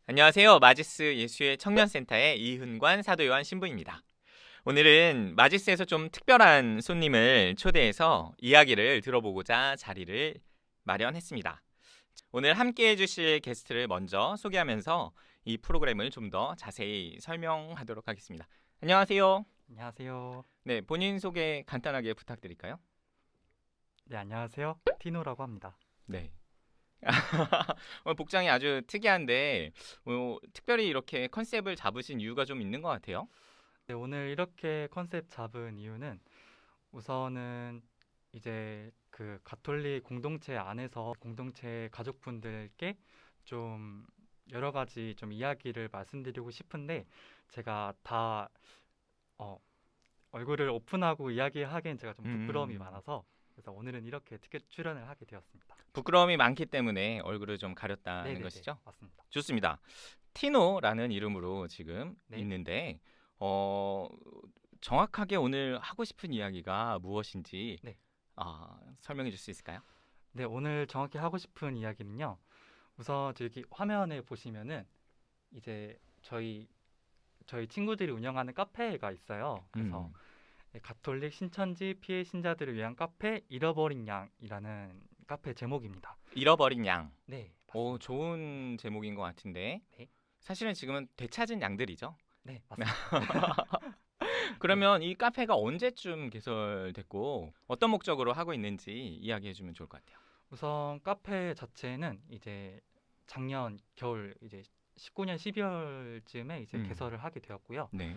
안녕하세요. 마지스 예수의 청년센터의 이훈관 사도요한 신부입니다. 오늘은 마지스에서 좀 특별한 손님을 초대해서 이야기를 들어보고자 자리를 마련했습니다. 오늘 함께 해주실 게스트를 먼저 소개하면서 이 프로그램을 좀 더 자세히 설명하도록 하겠습니다. 안녕하세요. 안녕하세요. 네, 본인 소개 간단하게 부탁드릴까요? 네, 안녕하세요. 티노라고 합니다. 네. 오늘 복장이 아주 특이한데 특별히 이렇게 컨셉을 잡으신 이유가 좀 있는 것 같아요. 네, 오늘 이렇게 컨셉 잡은 이유는 우선은 이제 그 가톨릭 공동체 안에서 공동체 가족분들께 좀 여러 가지 좀 이야기를 말씀드리고 싶은데 제가 다 어, 얼굴을 오픈하고 이야기하기엔 제가 좀 부끄러움이 음. 많아서 그래서 오늘은 이렇게 특별 출연을 하게 되었습니다. 부끄러움이 많기 때문에 얼굴을 좀 가렸다는 네네네, 것이죠. 맞습니다. 좋습니다. 티노라는 이름으로 지금 네, 있는데 어, 정확하게 오늘 하고 싶은 이야기가 무엇인지 네, 설명해 줄 수 있을까요? 네, 오늘 정확히 하고 싶은 이야기는요. 우선 저기 화면에 보시면은 이제 저희 친구들이 운영하는 카페가 있어요. 그래서 음, 가톨릭 신천지 피해 신자들을 위한 카페 잃어버린 양이라는 카페 제목입니다. 잃어버린 양. 네, 오, 맞습니다. 좋은 제목인 것 같은데 네, 사실은 지금은 되찾은 양들이죠. 네, 맞습니다. 네, 그러면 이 카페가 언제쯤 개설됐고 어떤 목적으로 하고 있는지 이야기해 주면 좋을 것 같아요. 우선 카페 자체는 이제 작년 겨울 이제 19년 12월쯤에 이제 음, 개설을 하게 되었고요. 네.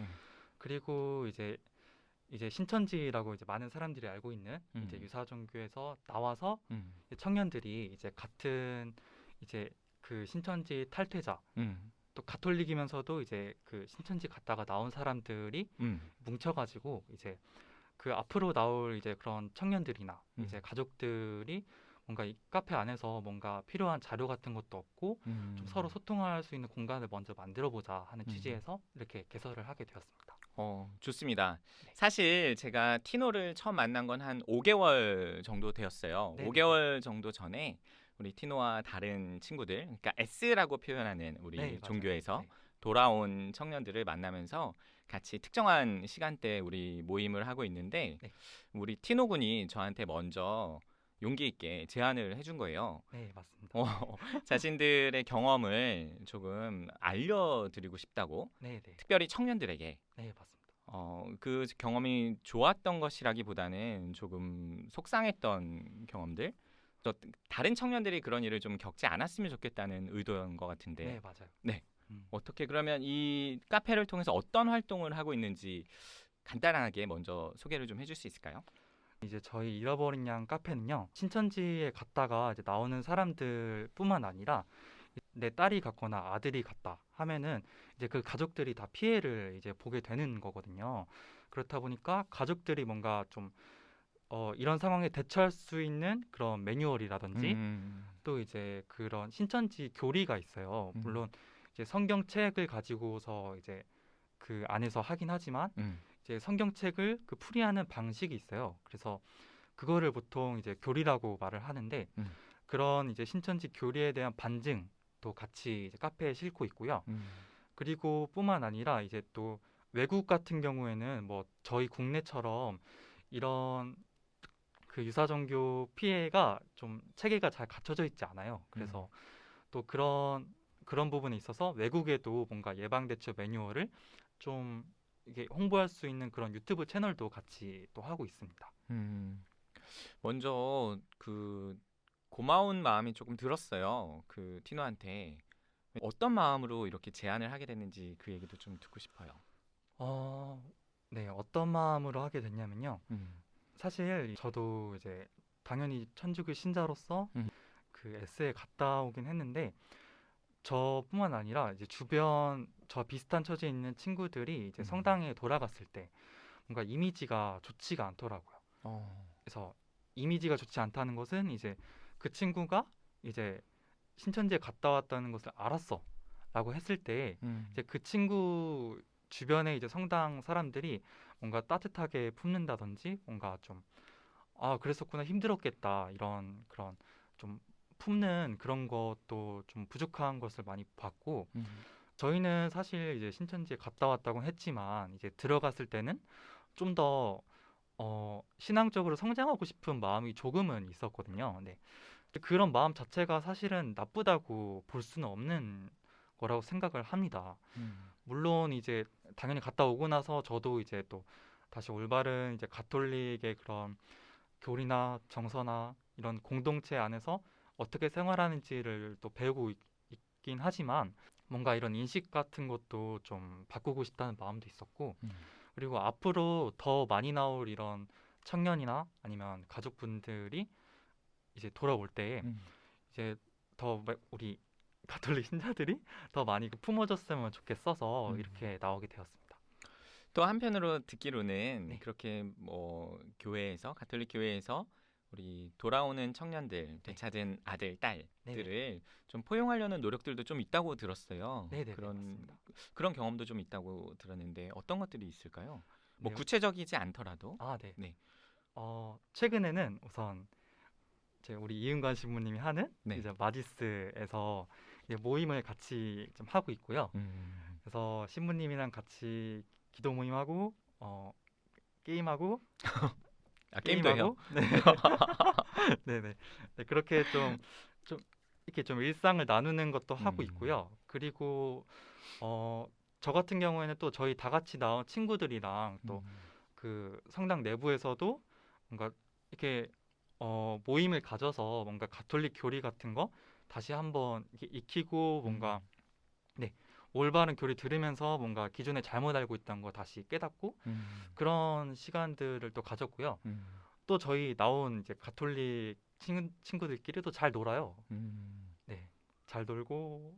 그리고 이제 신천지라고 이제 많은 사람들이 알고 있는 이제 음, 유사종교에서 나와서 음, 청년들이 이제 같은 이제 그 신천지 탈퇴자 음, 또 가톨릭이면서도 이제 그 신천지 갔다가 나온 사람들이 음, 뭉쳐가지고 이제 그 앞으로 나올 이제 그런 청년들이나 이제 음. 가족들이 뭔가 이 카페 안에서 뭔가 필요한 자료 같은 것도 없고 좀 서로 음, 소통할 수 있는 공간을 먼저 만들어 보자 하는 음. 취지에서 이렇게 개설을 하게 되었습니다. 좋습니다. 네, 사실 제가 티노를 처음 만난 건 한 5개월 정도 되었어요. 네, 네, 네, 5개월 정도 전에 우리 티노와 다른 친구들, 그러니까 S라고 표현하는 네, 우리 맞아요. 종교에서 네, 돌아온 청년들을 만나면서 같이 특정한 시간대에 우리 모임을 하고 있는데 네, 우리 티노 군이 저한테 먼저 용기 있게 제안을 해준 거예요. 네, 맞습니다. 어, 자신들의 경험을 조금 알려드리고 싶다고, 네, 네, 특별히 청년들에게. 네, 맞습니다. 그 경험이 좋았던 것이라기보다는 조금 속상했던 경험들. 또 다른 청년들이 그런 일을 좀 겪지 않았으면 좋겠다는 의도인 것 같은데. 네, 맞아요. 네. 음. 어떻게 그러면 이 카페를 통해서 어떤 활동을 하고 있는지 간단하게 먼저 소개를 좀 해줄 수 있을까요? 이제 저희 잃어버린 양 카페는요. 신천지에 갔다가 이제 나오는 사람들뿐만 아니라 내 딸이 갔거나 아들이 갔다 하면은 이제 그 가족들이 다 피해를 이제 보게 되는 거거든요. 그렇다 보니까 가족들이 뭔가 좀 이런 상황에 대처할 수 있는 그런 매뉴얼이라든지 음, 또 이제 그런 신천지 교리가 있어요. 음, 물론 이제 성경책을 가지고서 이제 그 안에서 하긴 하지만 음, 이제 성경책을 그 풀이하는 방식이 있어요. 그래서 그거를 보통 이제 교리라고 말을 하는데 음, 그런 이제 신천지 교리에 대한 반증도 같이 이제 카페에 싣고 있고요. 음, 그리고 뿐만 아니라 이제 또 외국 같은 경우에는 뭐 저희 국내처럼 이런 그 유사종교 피해가 좀 체계가 잘 갖춰져 있지 않아요. 음. 그래서 또 그런 부분에 있어서 외국에도 뭔가 예방 대처 매뉴얼을 좀 이게 홍보할 수 있는 그런 유튜브 채널도 같이 또 하고 있습니다. 음. 먼저 그 고마운 마음이 조금 들었어요. 그 티노한테 어떤 마음으로 이렇게 제안을 하게 됐는지 그 얘기도 좀 듣고 싶어요. 어, 네, 어떤 마음으로 하게 됐냐면요. 음, 사실 저도 이제 당연히 천주교 신자로서 음, 그 S에 갔다 오긴 했는데 저뿐만 아니라 이제 주변 저 비슷한 처지에 있는 친구들이 이제 음. 성당에 돌아갔을 때 뭔가 이미지가 좋지가 않더라고요. 어, 그래서 이미지가 좋지 않다는 것은 이제 그 친구가 이제 신천지에 갔다 왔다는 것을 알았어 라고 했을 때 음, 이제 그 친구 주변에 이제 성당 사람들이 뭔가 따뜻하게 품는다든지 뭔가 좀 그랬었구나 힘들었겠다 이런 그런 좀 품는 그런 것도 좀 부족한 것을 많이 봤고 음. 저희는 사실 이제 신천지에 갔다 왔다고는 했지만 이제 들어갔을 때는 좀 더 신앙적으로 성장하고 싶은 마음이 조금은 있었거든요. 네. 그런 마음 자체가 사실은 나쁘다고 볼 수는 없는 거라고 생각을 합니다. 음. 물론 이제 당연히 갔다 오고 나서 저도 이제 또 다시 올바른 이제 가톨릭의 그런 교리나 정서나 이런 공동체 안에서 어떻게 생활하는지를 또 배우고 있긴 하지만 뭔가 이런 인식 같은 것도 좀 바꾸고 싶다는 마음도 있었고 음. 그리고 앞으로 더 많이 나올 이런 청년이나 아니면 가족분들이 이제 돌아올 때 음. 이제 우리 가톨릭 신자들이 더 많이 품어줬으면 좋겠어서 음. 이렇게 나오게 되었습니다. 또 한편으로 듣기로는 네, 그렇게 뭐 교회에서 가톨릭 교회에서 우리 돌아오는 청년들, 네, 되찾은 아들, 네, 네, 딸들을 좀 포용하려는 노력들도 좀 있다고 들었어요. 네, 네, 네, 그런 맞습니다. 그런 경험도 좀 있다고 들었는데 어떤 것들이 있을까요? 뭐 네, 구체적이지 않더라도. 네. 네. 최근에는 우선 이제 우리 이은관 신부님이 하는 네. 이제 마지스에서 이제 모임을 같이 좀 하고 있고요. 음. 그래서 신부님이랑 같이 기도 모임하고 게임하고 아, 게임도 해요. 게임하고 네, 네네. 네, 그렇게 좀 이렇게 좀 일상을 나누는 것도 하고 음. 있고요. 그리고 저 같은 경우에는 또 저희 다 같이 나온 친구들이랑 또 음. 그 성당 내부에서도 뭔가 이렇게 모임을 가져서 뭔가 가톨릭 교리 같은 거 다시 한번 이렇게 익히고 뭔가 음. 네, 올바른 교리 들으면서 뭔가 기존에 잘못 알고 있던 거 다시 깨닫고 음. 그런 시간들을 또 가졌고요. 음. 또 저희 나온 이제 가톨릭 친구들끼리도 잘 놀아요. 음. 네, 잘 놀고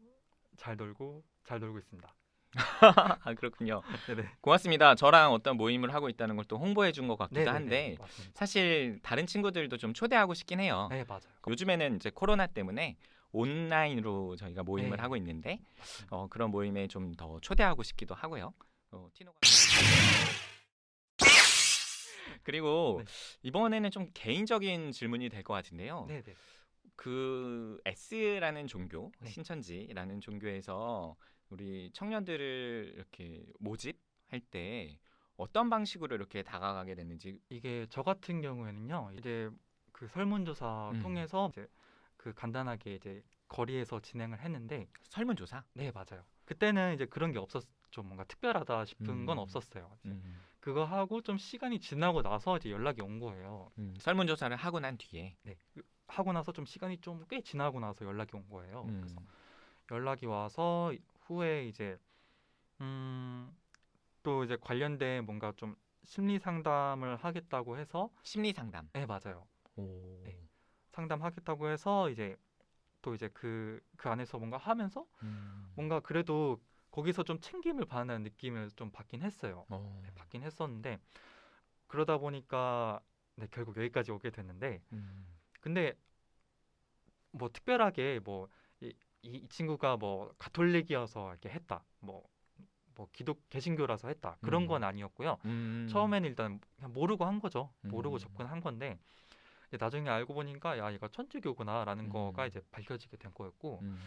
잘 놀고 잘 놀고 있습니다. 아, 그렇군요. 네네. 고맙습니다. 저랑 어떤 모임을 하고 있다는 걸 또 홍보해 준 것 같기도 네네네 한데 맞습니다. 사실 다른 친구들도 좀 초대하고 싶긴 해요. 네 맞아요. 요즘에는 이제 코로나 때문에 온라인으로 저희가 모임을 네 하고 있는데 맞습니다. 그런 모임에 좀 더 초대하고 싶기도 하고요. 티노가 그리고 네 이번에는 좀 개인적인 질문이 될 것 같은데요. 네네 그 S라는 종교, 네 신천지라는 종교에서 우리 청년들을 이렇게 모집할 때 어떤 방식으로 이렇게 다가가게 됐는지. 이게 저 같은 경우에는요 이제 그 설문조사 음. 통해서 이제 그 간단하게 이제 거리에서 진행을 했는데 설문조사? 네 맞아요. 그때는 이제 그런 게 좀 뭔가 특별하다 싶은 건 음. 없었어요. 이제 음. 그거 하고 좀 시간이 지나고 나서 이제 연락이 온 거예요. 설문조사를 하고 난 뒤에. 네. 하고 나서 좀 시간이 좀 꽤 지나고 나서 연락이 온 거예요. 그래서 음. 연락이 와서 후에 이제 또 이제 관련된 뭔가 좀 심리 상담을 하겠다고 해서 심리 상담. 네, 맞아요. 오. 네. 상담하겠다고 해서 이제 또 이제 그 안에서 뭔가 하면서 음. 뭔가 그래도 거기서 좀 챙김을 받는 느낌을 좀 받긴 했어요. 어. 네, 받긴 했었는데 그러다 보니까 네, 결국 여기까지 오게 됐는데 음. 근데 뭐 특별하게 뭐 이 친구가 뭐 가톨릭이어서 이렇게 했다. 뭐 기독 개신교라서 했다. 그런 건 음. 아니었고요. 음. 처음에는 일단 그냥 모르고 한 거죠. 모르고 음. 접근한 건데 이제 나중에 알고 보니까 야 이거 천주교구나라는 거가 음. 이제 밝혀지게 된 거였고 음.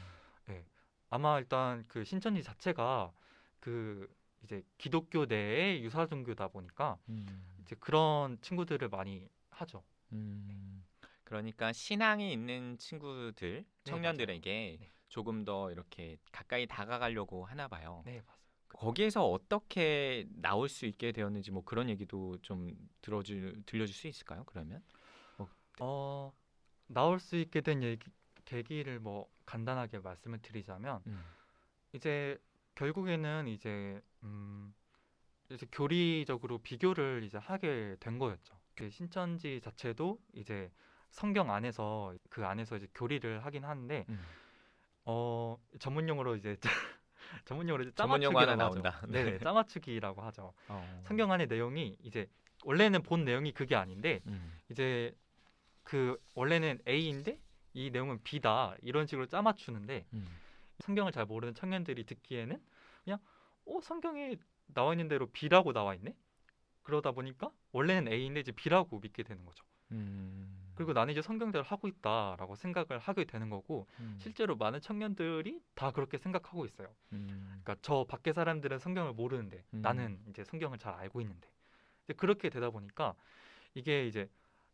예. 아마 일단 그 신천지 자체가 그 이제 기독교 내의 유사 종교다 보니까 음. 이제 그런 친구들을 많이 하죠. 음. 그러니까 신앙이 있는 친구들, 네, 맞아요. 청년들에게 네. 조금 더 이렇게 가까이 다가가려고 하나 봐요. 네, 맞아요. 거기에서 어떻게 나올 수 있게 되었는지 뭐 그런 얘기도 좀 들려줄 수 있을까요? 그러면? 어, 어, 나올 수 있게 된 계기를 뭐 간단하게 말씀을 드리자면 음. 이제 결국에는 이제 교리적으로 비교를 이제 하게 된 거였죠. 그 신천지 자체도 이제 성경 안에서 그 안에서 이제 교리를 하긴 하는데 음. 전문 용어로 이제 전문 용어로 이제 전문 용어 하나 짜맞추기라고 하죠. 나온다. 네네, 네. 짜맞추기라고 하죠. 어. 성경 안의 내용이 이제 원래는 본 내용이 그게 아닌데 음. 이제 그 원래는 A인데 이 내용은 B다 이런 식으로 짜맞추는데 음. 성경을 잘 모르는 청년들이 듣기에는 그냥 성경에 나와 있는 대로 B라고 나와 있네. 그러다 보니까 원래는 A인데 이제 B라고 믿게 되는 거죠. 음. 그리고 나는 이제 성경대로 하고 있다라고 생각을 하게 되는 거고 실제로 많은 청년들이 다 그렇게 생각하고 있어요. 그러니까 저 밖에 사람들은 성경을 모르는데 나는 이제 성경을 잘 알고 있는데 이제 그렇게 되다 보니까 이게 이제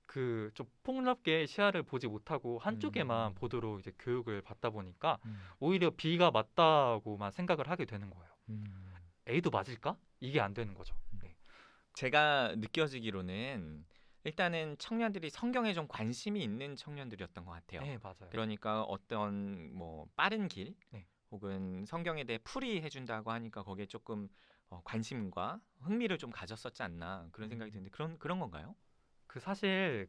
그 좀 폭넓게 시야를 보지 못하고 한쪽에만 보도록 이제 교육을 받다 보니까 오히려 B가 맞다고만 생각을 하게 되는 거예요. A도 맞을까? 이게 안 되는 거죠. 네. 제가 느껴지기로는 일단은 청년들이 성경에 좀 관심이 있는 청년들이었던 것 같아요. 네, 맞아요. 그러니까 어떤 뭐 빠른 길 네. 혹은 성경에 대해 풀이해준다고 하니까 거기에 조금 관심과 흥미를 좀 가졌었지 않나 그런 생각이 드는데 그런 건가요? 그 사실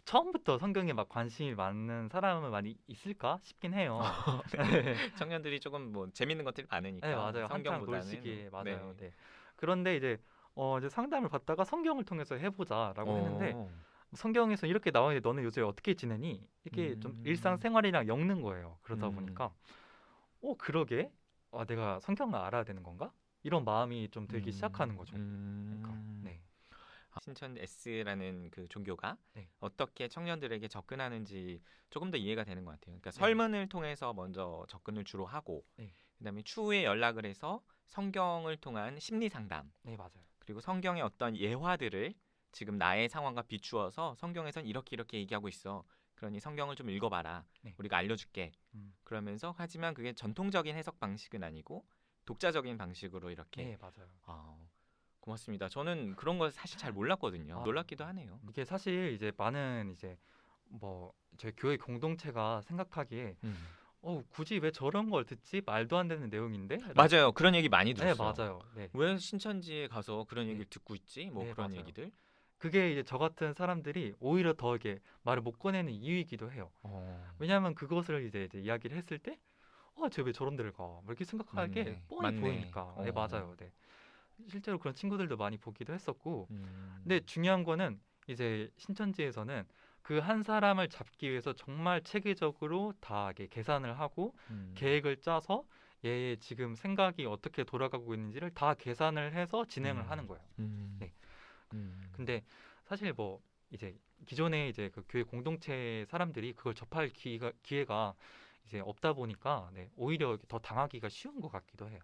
처음부터 성경에 막 관심이 많은 사람은 많이 있을까 싶긴 해요. 청년들이 조금 뭐 재밌는 것들이 많으니까 네, 맞아요. 한창 놀 성경보다는 시기에 맞아요. 네. 네. 그런데 이제 상담을 받다가 성경을 통해서 해보자라고 했는데 어. 성경에서 이렇게 나와 있는데 너는 요새 어떻게 지내니? 이렇게 좀 일상생활이랑 엮는 거예요. 그러다 보니까 그러게? 내가 성경을 알아야 되는 건가? 이런 마음이 좀 들기 시작하는 거죠. 그러니까 네. 신천 S라는 그 종교가 네. 어떻게 청년들에게 접근하는지 조금 더 이해가 되는 것 같아요. 그러니까 네. 설문을 통해서 먼저 접근을 주로 하고 네. 그다음에 추후에 연락을 해서 성경을 통한 심리 상담 네, 맞아요. 그리고 성경의 어떤 예화들을 지금 나의 상황과 비추어서 성경에선 이렇게 이렇게 얘기하고 있어. 그러니 성경을 좀 읽어봐라. 네. 우리가 알려줄게. 음. 그러면서 하지만 그게 전통적인 해석 방식은 아니고 독자적인 방식으로 이렇게 네, 맞아요. 고맙습니다. 저는 그런 걸 사실 잘 몰랐거든요. 아, 놀랍기도 하네요. 이게 사실 이제 많은 이제 뭐 저희 교회 공동체가 생각하기에 굳이 왜 저런 걸 듣지? 말도 안 되는 내용인데? 맞아요. 그런 얘기 많이 네, 들었어요. 맞아요. 네. 왜 신천지에 가서 그런 네. 얘기를 듣고 있지? 뭐 네, 그런 맞아요. 얘기들. 그게 이제 저 같은 사람들이 오히려 더 이게 말을 못 꺼내는 이유이기도 해요. 왜냐하면 그것을 이제 이야기를 했을 때, 쟤 왜 저런 데를 가? 뭐 이렇게 생각하게 맞네. 뻔히 맞네. 보이니까. 네, 맞아요. 네. 실제로 그런 친구들도 많이 보기도 했었고, 음. 근데 중요한 거는 이제 신천지에서는 그 한 사람을 잡기 위해서 정말 체계적으로 다 이렇게 계산을 하고 계획을 짜서 얘의 지금 생각이 어떻게 돌아가고 있는지를 다 계산을 해서 진행을 하는 거예요. 네. 근데 사실 뭐 이제 기존에 이제 그 교회 공동체 사람들이 그걸 접할 기회가 이제 없다 보니까 네, 오히려 더 당하기가 쉬운 것 같기도 해요.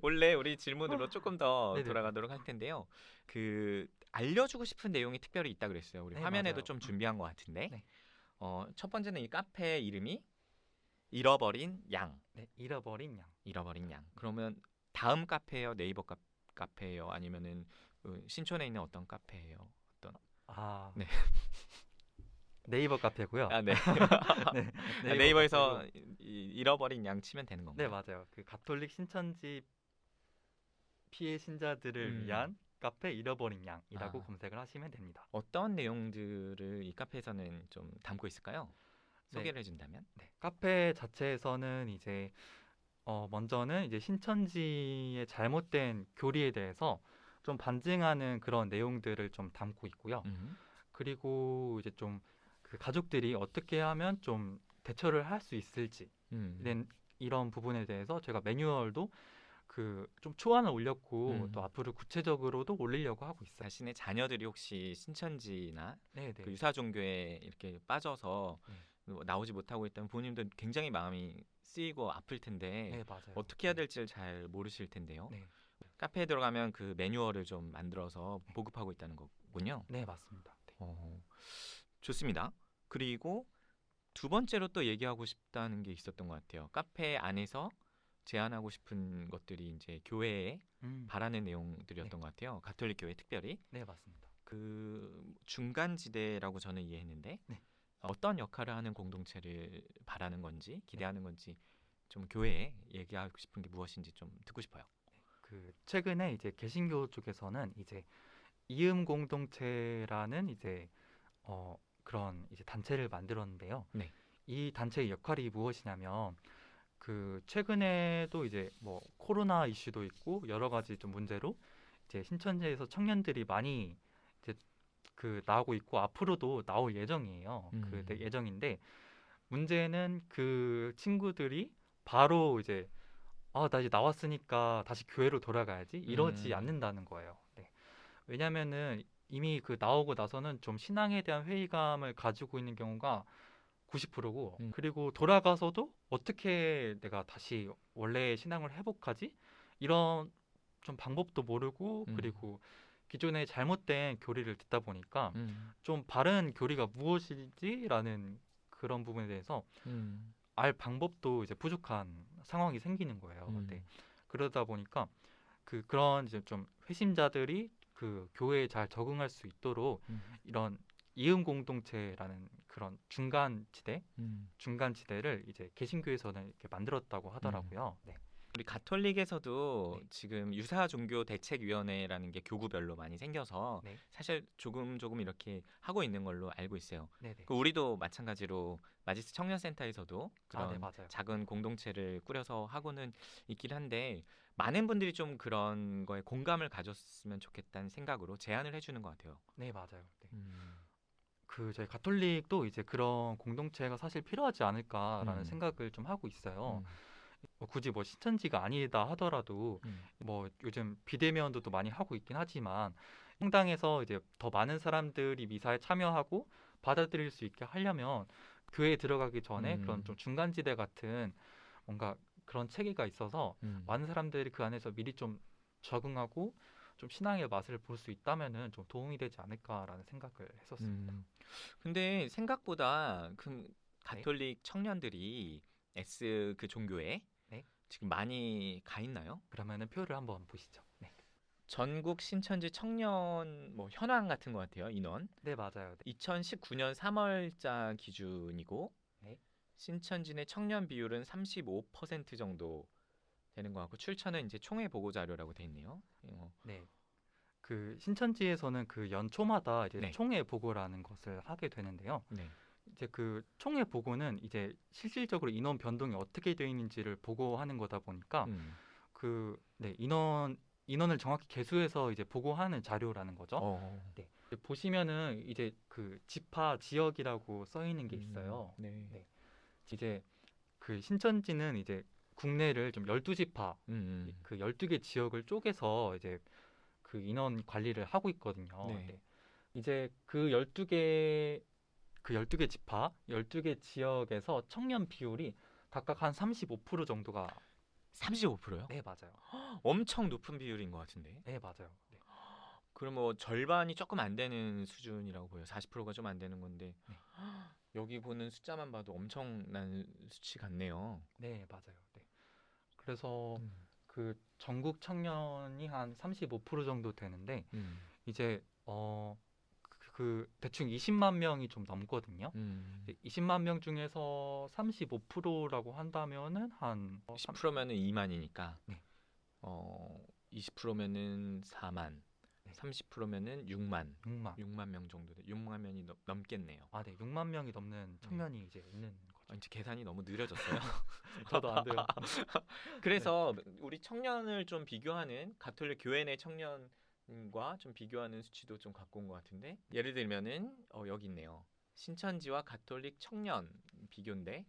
원래 우리 질문으로 조금 더 네네네. 돌아가도록 할 텐데요. 그 알려주고 싶은 내용이 특별히 있다 그랬어요. 우리 네, 화면에도 맞아요. 좀 준비한 것 같은데. 네. 첫 번째는 이 카페 이름이 잃어버린 양. 네, 잃어버린 양. 잃어버린 양. 그러면 다음 카페예요, 네이버 카페예요, 아니면은 신촌에 있는 어떤 카페예요? 어떤? 네. 네. 네이버 카페고요. 네. 네, 네이버에서 카페고. 잃어버린 양 치면 되는 네, 건가요? 맞아요. 그 가톨릭 신천지 피해 신자들을 위한 카페 잃어버린 양이라고 검색을 하시면 됩니다. 어떤 내용들을 이 카페에서는 좀 담고 있을까요? 네. 소개를 해준다면? 네, 카페 자체에서는 이제 먼저는 이제 신천지의 잘못된 교리에 대해서 좀 반증하는 그런 내용들을 좀 담고 있고요. 그리고 이제 좀 그 가족들이 어떻게 하면 좀 대처를 할 수 있을지 이런 부분에 대해서 제가 매뉴얼도 그 좀 초안을 올렸고 또 앞으로 구체적으로도 올리려고 하고 있어요. 자신의 자녀들이 혹시 신천지나 네, 그 네. 유사 종교에 이렇게 빠져서 네. 나오지 못하고 있다면 부모님도 굉장히 마음이 쓰이고 아플 텐데 네, 맞아요. 어떻게 해야 될지를 잘 모르실 텐데요. 네. 카페에 들어가면 그 매뉴얼을 좀 만들어서 보급하고 있다는 거군요. 네, 맞습니다. 네. 좋습니다. 그리고 두 번째로 또 얘기하고 싶다는 게 있었던 것 같아요. 카페 안에서 제안하고 싶은 것들이 이제 교회에 바라는 내용들이었던 것 같아요. 가톨릭 교회 특별히. 네, 맞습니다. 그 중간 지대라고 저는 이해했는데 네. 어떤 역할을 하는 공동체를 바라는 건지 기대하는 건지 좀 교회에 얘기하고 싶은 게 무엇인지 좀 듣고 싶어요. 그 최근에 이제 개신교 쪽에서는 이제 이음 공동체라는 이제 그런 이제 단체를 만들었는데요. 네. 이 단체의 역할이 무엇이냐면 그 최근에도 이제 뭐 코로나 이슈도 있고 여러 가지 좀 문제로 이제 신천지에서 청년들이 많이 이제 그 나오고 있고 앞으로도 나올 예정이에요. 예정인데 문제는 그 친구들이 바로 이제 나 이제 나왔으니까 다시 교회로 돌아가야지 이러지 않는다는 거예요. 네. 왜냐면은 이미 그 나오고 나서는 좀 신앙에 대한 회의감을 가지고 있는 경우가 90%고 그리고 돌아가서도 어떻게 내가 다시 원래의 신앙을 회복하지? 이런 좀 방법도 모르고 음. 그리고 기존의 잘못된 교리를 듣다 보니까 음. 좀 바른 교리가 무엇이지라는 그런 부분에 대해서 음. 알 방법도 이제 부족한 상황이 생기는 거예요. 네. 음. 그러다 보니까 그런 이제 좀 회심자들이 그 교회에 잘 적응할 수 있도록 음. 이런 이음 공동체라는 그런 음. 중간 지대를 이제 개신교에서는 이렇게 만들었다고 하더라고요. 네. 우리 가톨릭에서도 네. 지금 유사 종교 대책위원회라는 게 교구별로 많이 생겨서 네. 사실 조금 조금 이렇게 하고 있는 걸로 알고 있어요. 네, 네. 그 우리도 마찬가지로 마지스 청년센터에서도 아, 네, 그런 맞아요. 작은 공동체를 꾸려서 하고는 있긴 한데 많은 분들이 좀 그런 거에 공감을 가졌으면 좋겠다는 생각으로 제안을 해주는 것 같아요. 네, 맞아요. 네. 음. 그 저희 가톨릭도 이제 그런 공동체가 사실 필요하지 않을까라는 음. 생각을 좀 하고 있어요. 음. 굳이 뭐 신천지가 아니다 하더라도 뭐 요즘 비대면도 또 많이 하고 있긴 하지만 성당에서 이제 더 많은 사람들이 미사에 참여하고 받아들일 수 있게 하려면 교회에 들어가기 전에 그런 좀 중간지대 같은 뭔가 그런 체계가 있어서 많은 사람들이 그 안에서 미리 좀 적응하고 좀 신앙의 맛을 볼 수 있다면은 좀 도움이 되지 않을까라는 생각을 했었습니다. 근데 생각보다 그 네, 가톨릭 청년들이 S 그 종교에 네. 지금 많이 가 있나요? 그러면은 표를 한번 보시죠. 네, 전국 신천지 청년 뭐 현황 같은 것 같아요. 인원. 네 맞아요. 네, 2019년 3월자 기준이고 네. 신천지 내 청년 비율은 35% 정도 되는 것 같고 출처는 이제 총회 보고 자료라고 돼 있네요. 네. 그 신천지에서는 그 연초마다 이제 네. 총회 보고라는 것을 하게 되는데요. 네. 이제 그 총회 보고는 이제 실질적으로 인원 변동이 어떻게 되어 있는지를 보고하는 거다 보니까 음. 그 네, 인원을 정확히 계수해서 이제 보고하는 자료라는 거죠. 어. 네. 보시면은 이제 그 지파 지역이라고 써 있는 게 있어요. 네. 네. 이제 그 신천지는 이제 국내를 좀 12지파 그 12개 지역을 쪼개서 이제 그 인원 관리를 하고 있거든요. 네. 네. 이제 그 12개 지파, 12개 지역에서 청년 비율이 각각 한 35% 정도가 35%요? 네, 맞아요. 엄청 높은 비율인 것 같은데. 네, 맞아요. 네. 그럼 뭐 절반이 조금 안 되는 수준이라고 보여요. 40%가 좀 안 되는 건데 네. 여기 보는 숫자만 봐도 엄청난 수치 같네요. 네, 맞아요. 네. 그래서 음. 그 전국 청년이 한 35% 정도 되는데 음. 이제 그 대충 20만 명이 좀 넘거든요. 음. 20만 명 중에서 35%라고 한다면은 한 10%면은 2만이니까 네. 20%면은 4만, 네. 30%면은 6만, 6만. 6만 명 정도 돼. 6만 명이 넘겠네요. 아, 네. 6만 명이 넘는 네. 청년이 이제 있는 거죠. 이제 계산이 너무 느려졌어요. 저도 안 돼요. 그래서 우리 청년을 좀 비교하는 가톨릭 교회 내 청년과 좀 비교하는 수치도 좀 갖고 온 것 같은데 예를 들면은 여기 있네요. 신천지와 가톨릭 청년 비교인데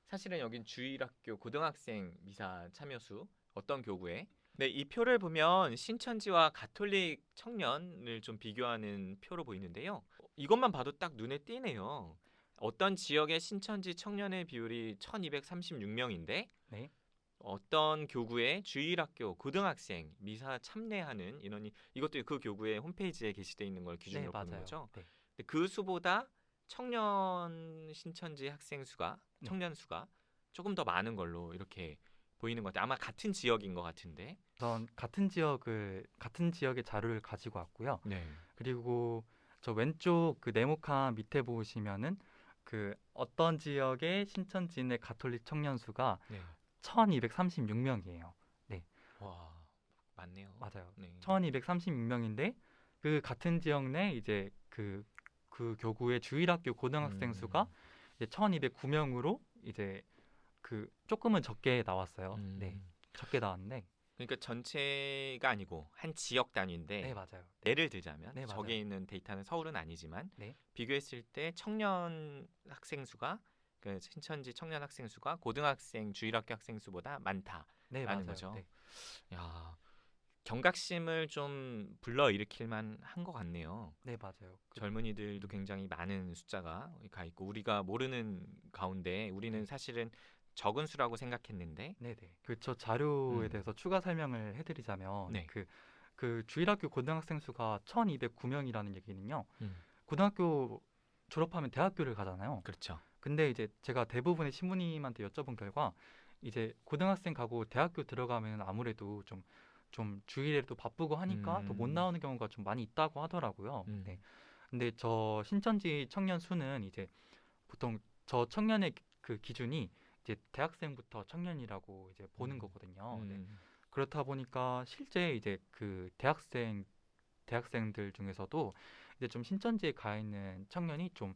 사실은 여긴 주일학교 고등학생 미사 참여수 어떤 교구에 네, 이 표를 보면 신천지와 가톨릭 청년을 좀 비교하는 표로 보이는데요. 이것만 봐도 딱 눈에 띄네요. 어떤 지역의 신천지 청년의 비율이 1236명인데 네. 어떤 교구의 주일학교 고등학생 미사 참여하는 인원이 이것도 그 교구의 홈페이지에 게시되어 있는 걸 네, 기준으로 보는 맞아요. 거죠. 네. 근데 그 수보다 청년 신천지 학생 수가 네. 청년 수가 조금 더 많은 걸로 이렇게 보이는 것 같아요. 아마 같은 지역인 것 같은데. 우선 같은 지역의 자료를 가지고 왔고요. 네. 그리고 저 왼쪽 그 네모칸 밑에 보시면은 그 어떤 지역의 신천지인의 가톨릭 청년 수가 네. 1236명이에요. 네. 와, 많네요. 맞아요. 네. 1236명인데 그 같은 지역 내 이제 그 교구의 주일학교 고등학생 수가 이제 1209명으로 이제 그 조금은 적게 나왔어요. 네. 적게 나왔는데 그러니까 전체가 아니고 한 지역 단위인데 네, 맞아요. 예를 들자면 네, 맞아요. 저기에 있는 데이터는 서울은 아니지만 네. 비교했을 때 청년 학생 수가 그 신천지 청년 학생 수가 고등학생 주일학교 학생 수보다 많다라는 네, 맞아요. 거죠. 네. 야, 경각심을 좀 불러일으킬만 한 것 같네요. 네, 맞아요. 젊은이들도 굉장히 많은 숫자가 가 있고 우리가 모르는 가운데 우리는 네. 사실은 적은 수라고 생각했는데 네네. 저 자료에 음, 대해서 추가 설명을 해드리자면 네, 그 주일학교 고등학생 수가 1209명이라는 얘기는요. 음, 고등학교 졸업하면 대학교를 가잖아요. 그렇죠. 근데 이제 제가 대부분의 신부님한테 여쭤본 결과 이제 고등학생 가고 대학교 들어가면 아무래도 좀 주일에도 바쁘고 하니까 더 못 음, 나오는 경우가 좀 많이 있다고 하더라고요. 네. 음, 근데 저 신천지 청년 수는 이제 보통 저 청년의 그 기준이 이제 대학생부터 청년이라고 이제 보는 음, 거거든요. 네. 음, 그렇다 보니까 실제 이제 그 대학생들 중에서도 이제 좀 신천지에 가 있는 청년이 좀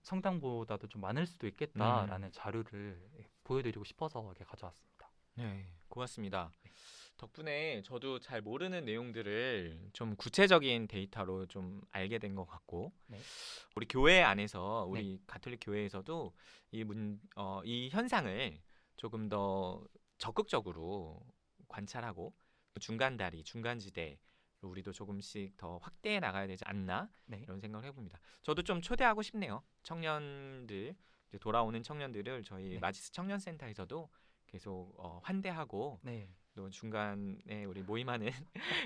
성당보다도 좀 많을 수도 음. 있겠다라는 자료를 보여드리고 싶어서 이렇게 가져왔습니다. 네, 고맙습니다. 네. 덕분에 저도 잘 모르는 내용들을 좀 구체적인 데이터로 좀 알게 된 것 같고, 네. 우리 교회 안에서 네. 우리 가톨릭 교회에서도 이 현상을 조금 더 적극적으로 관찰하고 중간 다리, 중간 지대 우리도 조금씩 더 확대해 나가야 되지 않나 네. 이런 생각을 해봅니다. 저도 좀 초대하고 싶네요. 청년들 이제 돌아오는 청년들을 저희 네. 마지스 청년센터에서도 계속 환대하고 네. 또 중간에 우리 모임하는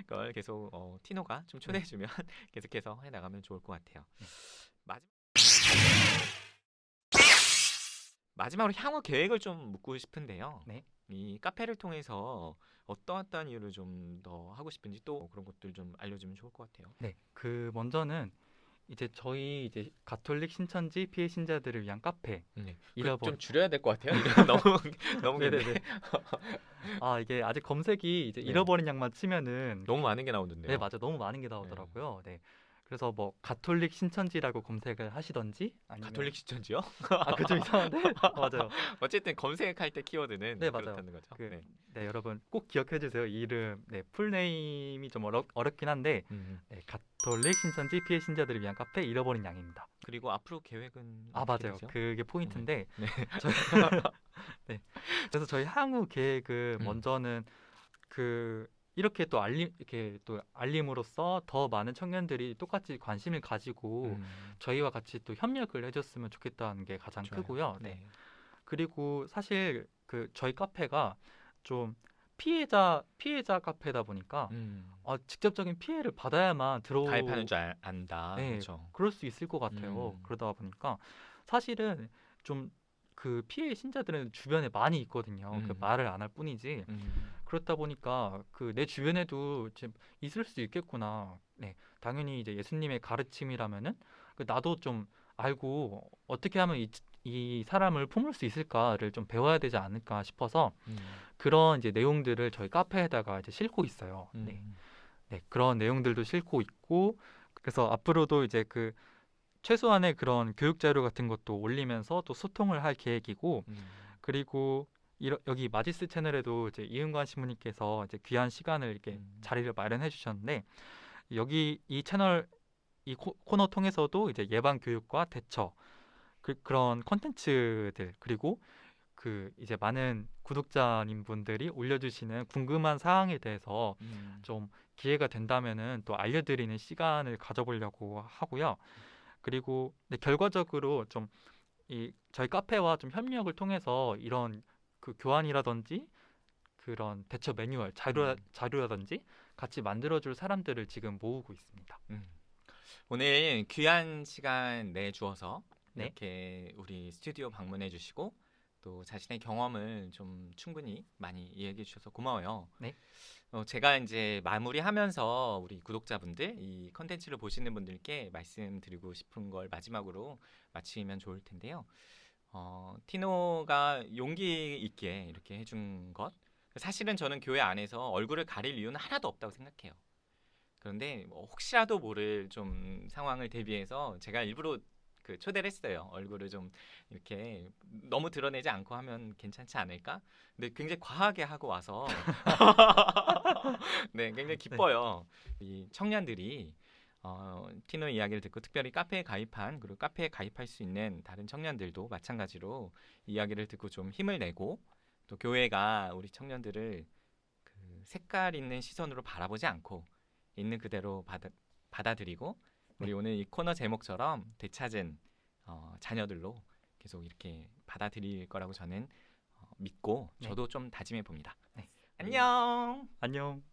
걸 계속 티노가 좀 네. 초대해주면 계속해서 해 나가면 좋을 것 같아요. 네. 마지막 마지막으로 향후 계획을 좀 묻고 싶은데요. 네. 이 카페를 통해서 어떠한 일을 좀 더 하고 싶은지 또 그런 것들 좀 알려주면 좋을 것 같아요. 네. 그 먼저는 이제 저희 이제 가톨릭 신천지 피해 신자들을 위한 카페 네, 그 잃어버 좀 줄여야 될 것 같아요. 이거 너무 너무 긴데 네네네. 아, 이게 아직 검색이 이제 네, 잃어버린 양만 치면은 너무 많은 게 네, 나오던데요. 맞아. 너무 많은 게 네. 나오더라고요. 네. 그래서 뭐 가톨릭 신천지라고 검색을 하시던지 아니면 가톨릭 신천지요? 좀 이상한데? 맞아요. 어쨌든 검색할 때 키워드는 네, 맞아요. 그렇다는 거죠. 그 네. 네, 여러분 꼭 기억해 주세요. 이 이름. 네, 풀네임이 좀 어렵긴 한데 네, 가톨릭 신천지 피해 신자들을 위한 카페 잃어버린 양입니다. 그리고 앞으로 계획은 아, 어떻게 맞아요. 되죠? 그게 네. 포인트인데 네. 저희 네. 그래서 저희 향후 계획은 음. 먼저는 그 이렇게 또 알림으로써 더 많은 청년들이 똑같이 관심을 가지고 저희와 같이 또 협력을 해줬으면 좋겠다는 게 가장 좋아요. 크고요. 네. 네. 그리고 사실 그 저희 카페가 좀 피해자 카페다 보니까 직접적인 피해를 받아야만 가입하는 줄 안다. 네, 그렇죠. 그럴 수 있을 것 같아요. 음. 그러다 보니까 사실은 좀 그 피해 신자들은 주변에 많이 있거든요. 그 음. 말을 안 할 뿐이지. 음. 그렇다 보니까 그 내 주변에도 지금 있을 수 있겠구나. 네, 당연히 이제 예수님의 가르침이라면은 그 나도 좀 알고 어떻게 하면 이 사람을 품을 수 있을까를 좀 배워야 되지 않을까 싶어서 음. 그런 이제 내용들을 저희 카페에다가 이제 싣고 있어요. 네, 음. 네, 그런 내용들도 싣고 있고 그래서 앞으로도 이제 그 최소한의 그런 교육 자료 같은 것도 올리면서 또 소통을 할 계획이고 음. 그리고 여기 마지스 채널에도 이제 이은관 신부님께서 이제 귀한 시간을 이렇게 음. 자리를 마련해 주셨는데 여기 이 채널 코너 통해서도 이제 예방 교육과 대처 그런 콘텐츠들 그리고 그 이제 많은 구독자님 분들이 올려주시는 궁금한 사항에 대해서 음. 좀 기회가 된다면은 또 알려드리는 시간을 가져보려고 하고요. 그리고 네, 결과적으로 좀 이 저희 카페와 좀 협력을 통해서 이런 그 교환이라든지 그런 대처 매뉴얼 음. 자료라든지 같이 만들어줄 사람들을 지금 모으고 있습니다. 음. 오늘 귀한 시간 내주어서 네, 이렇게 우리 스튜디오 방문해 주시고 또 자신의 경험을 좀 충분히 많이 이야기해 주셔서 고마워요. 네, 제가 이제 마무리하면서 우리 구독자분들, 이 컨텐츠를 보시는 분들께 말씀드리고 싶은 걸 마지막으로 마치면 좋을 텐데요. 티노가 용기 있게 이렇게 해준 것. 사실은 저는 교회 안에서 얼굴을 가릴 이유는 하나도 없다고 생각해요. 그런데 뭐 혹시라도 모를 좀 상황을 대비해서 제가 일부러 그 초대를 했어요. 얼굴을 좀 이렇게 너무 드러내지 않고 하면 괜찮지 않을까? 근데 굉장히 과하게 하고 와서 네, 굉장히 네, 기뻐요. 이 청년들이 티노 이야기를 듣고 특별히 카페에 가입한 그리고 카페에 가입할 수 있는 다른 청년들도 마찬가지로 이야기를 듣고 좀 힘을 내고 또 교회가 우리 청년들을 그 그 색깔 있는 시선으로 바라보지 않고 있는 그대로 받아들이고 우리 오늘 이 코너 제목처럼 되찾은 자녀들로 계속 이렇게 받아들일 거라고 저는 믿고 네. 저도 좀 다짐해 봅니다. 네. 안녕. 안녕.